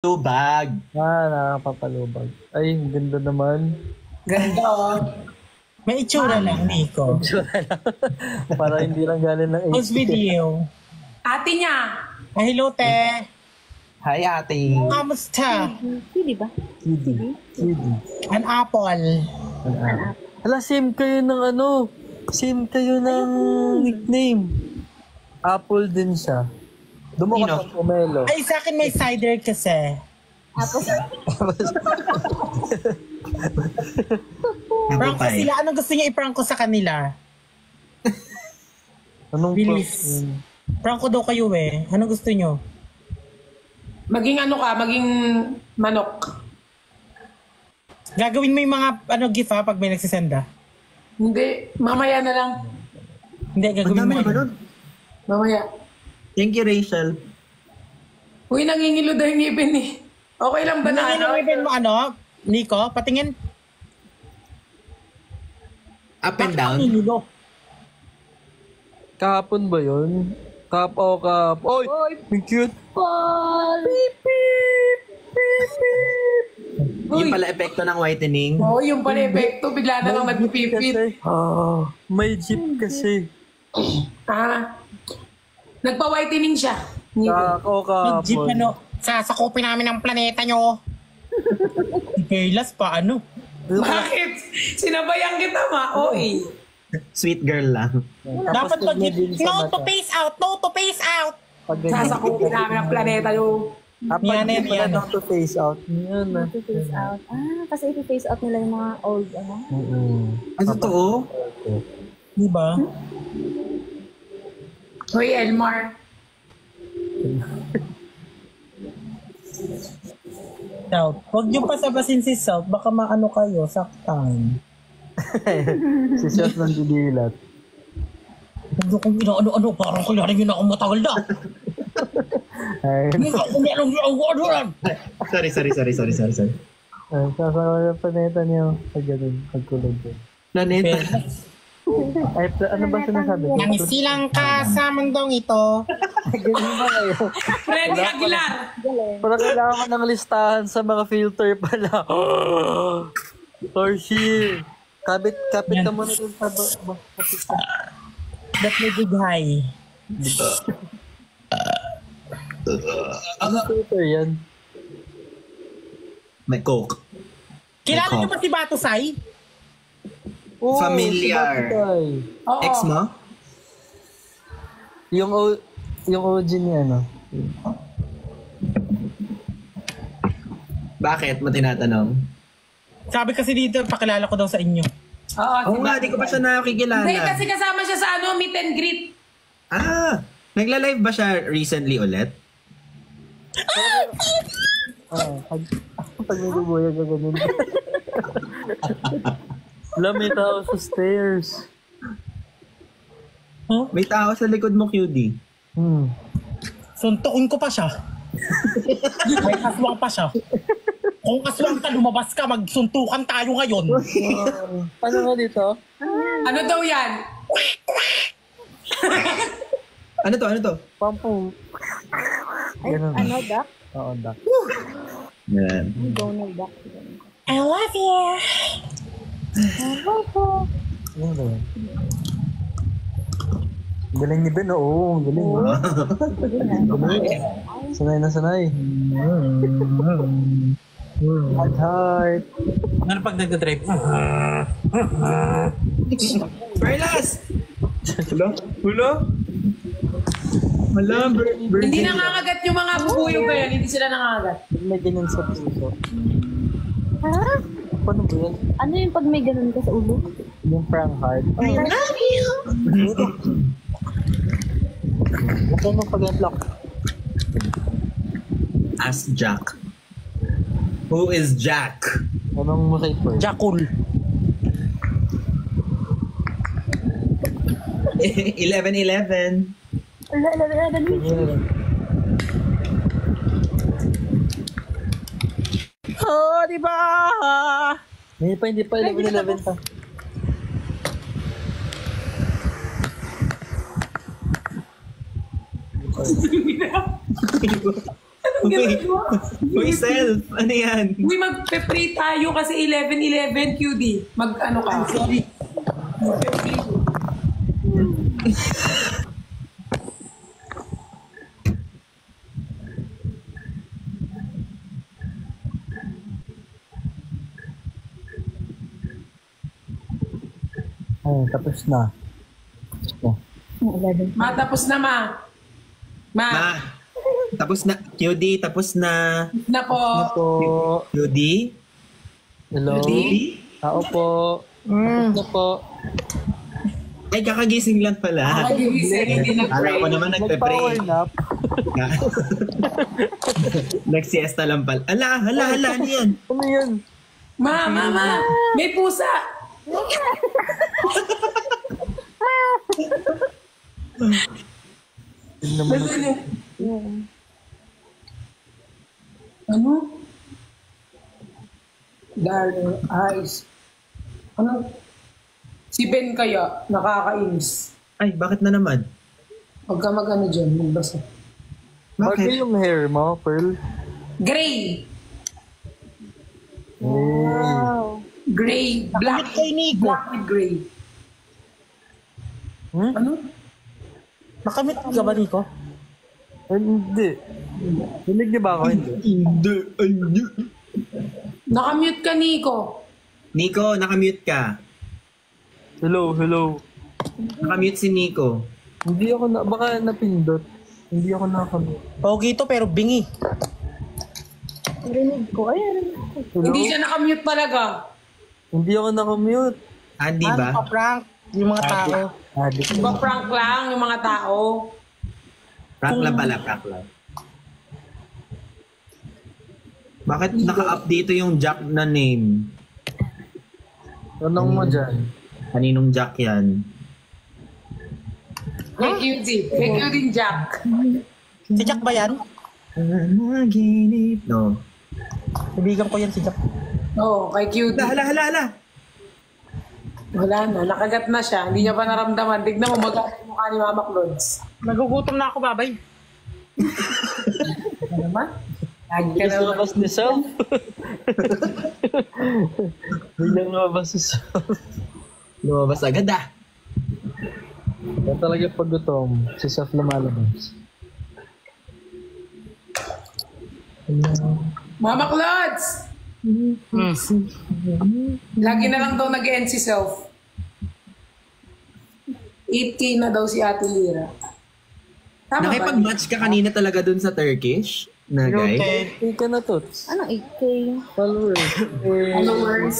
Lubag. Nakakapapalubag. Ay, ganda naman. Ganda oh. May itsura lang, Nico. Para hindi lang galing ng Post video. Ate niya. Ay, hello, te. Hi, ate. Kamusta? Hindi ba? Kiddy. An apple. Hala, same kayo ng same kayo ng nickname. Apple din siya. Doon Sino? ka sa Pomelo. Ay, sa akin may cider kasi. Tapos, Prank ko sila. Anong gusto niya i-prank ko sa kanila? Anong Bilis. Prank ko daw kayo eh. Anong gusto niyo? Maging maging manok. Gagawin mo yung mga gift ha pag may nagsisenda. Hindi, mamaya na lang. Hindi, Ang gagawin dami mo. na ba nun? Mamaya. Thank you, Rachel. Uy, nangingilo daw yung ngipin eh. Okay lang ba na Nanginginig mo Nico? Patingin. Up and down. Nangingilo. Kahapon ba yun? Oy! Ang cute! Paul! Yung pala epekto ng whitening. Oo, yung pala epekto. Bigla na lang nagpipipit. May jeep kasi. Nagpa-whitening siya. Kahapon. Jeep sasakupin namin ang planeta nyo. Kailas pa Bakit? Sinabayan kita Oy. Sweet girl lang. Dapat pag no to face out. Sasakupin namin ang planeta yung... Yan pala to face out. Yan na. To face out. Kasi i-face out nila yung mga old, Ano totoo? Diba? Hoy, Elmar. South. Huwag niyo pasabasin si South. Baka maano kayo, saktan. Si Seth ng didilat. Huwag niyo kung inaano-ano. Parang kailangan niyo na akong matagal na. Ay, Sorry. sasama pa neta niyo. Pagkulog din. Planeta. Ay, ano ba sinasabi? Nangisilang ka sa mundong ito. Ganyan ba kayo? Freddy Aguilar. Parang kailangan mo ng listahan sa mga filter pala. Or she. Kapit ka muna dun sa kapit ka. That may good high. Ano filter yan? May coke. Kilala niyo ba si Batusay? Oh, Familiar. Si Batutay. Oo. Ex mo? Yung OG niya, Bakit mo tinatanong? Sabi kasi dito, pakilala ko daw sa inyo. Oo nga, di ko pa siya nakikilala. Hindi, kasi kasama siya sa meet and greet. Nagla-live ba siya recently ulit? Pag may bubuya ka ganun. May tao sa stairs. Huh? May tao sa likod mo, QD. Suntukin ko pa siya. May aswang pa siya. Kung aswang ka, lumabas ka, magsuntukan tayo ngayon. Ano nga dito? Ano daw yan? Ano to? Pampong. Ay, duck? Oo, duck. Yan. Donald duck. I love you. Ano ba yan? Galing ni Ben, oo. Galing. Sanay na sanay. Heart. Ano pag nagdadrive? Perlas! Hulo? Hindi nangangagat yung mga bubuyog ba yan? Hindi sila nangangagat. May ganyan sa puso. Ha? Paano ba yan? Ano yung pag may ganun ka sa ulo? Yung prank heart. I love you. Ito mo pag-unlock. Ask Jack. Who is Jack? Anong mo say first? Jakul. 11-11. Oh, di ba? Hindi pa 11-11 pa. Uy, uy, self. Ano yan? Uy, magpe-pray tayo kasi 11-11 QD. Mag-ano ka? Sorry. Ay, tapos na. Tapos na. Ang 11. Ma, tapos na, Ma. Ma, Ma, tapos na. QD, tapos na. na po. Ano po? QD? Hello? QD? Tao po. Ano po? Ay, kakagising lang pala. Kagigising, hindi Akala ko nag-pray. naman nagpe-pray. Nag-power nap. Nag-siesta lang pala. Ala, ano yan? Ano yan? Ma, may pusa. Yun naman. Ano? Darling eyes. Ano? Si Ben kaya, nakakainis. Ay, bakit na naman? Huwag ka mag-ano dyan, magbasa. Bakit Bakit? yung hair mo, Pearl? Gray. Wow. Gray. Black. Kay Nico. Black with gray. Hmm? Ano? Nakamit ka ba, Nico? Hindi. Dinig niyo ba ako? Hindi. Hindi. Nakamute ka, Nico. Nico, nakamute ka. Hello. Nakamute si Nico. Hindi ako na, baka napindot. Hindi ako nakamit. Pogi to pero bingi. Rinig ko. Ay, rinig ko. Hello? Hindi siya nakamute talaga. Hindi ako nakamute. Andy Ano ba? pa prank? Yung mga tao. Adik. Prank lang yung mga tao. Prank lang pala, prank lang. Bakit naka-update yung Jack na name? Tanong mo dyan. Kaninong Jack yan? Kay QD. Kay QD Jack. Si Jack ba yan? Naginip. No. Kaibigan ko yan si Jack. Oo, kay QD. Hala. Wala na, nakagat na siya. Hindi niya pa naramdaman. Tignan mo, mag-aas yung mukha ni Mama Clods. Nagugutom na ako, babay. Ano naman? Lagi ka Bilis na. lumabas ni Self. Biglang lumabas si Self. Lumabas agad ah. Kaya talaga pag gutom, si Self lumalabas. Mama Clods! Lagi na lang daw nag-end si Self. 8K na daw si Ate Lira. Tama ba? Nakipag-match ka kanina talaga dun sa Turkish na guy? Hindi ka na, Tots. Anong 8K? Followers. Followers.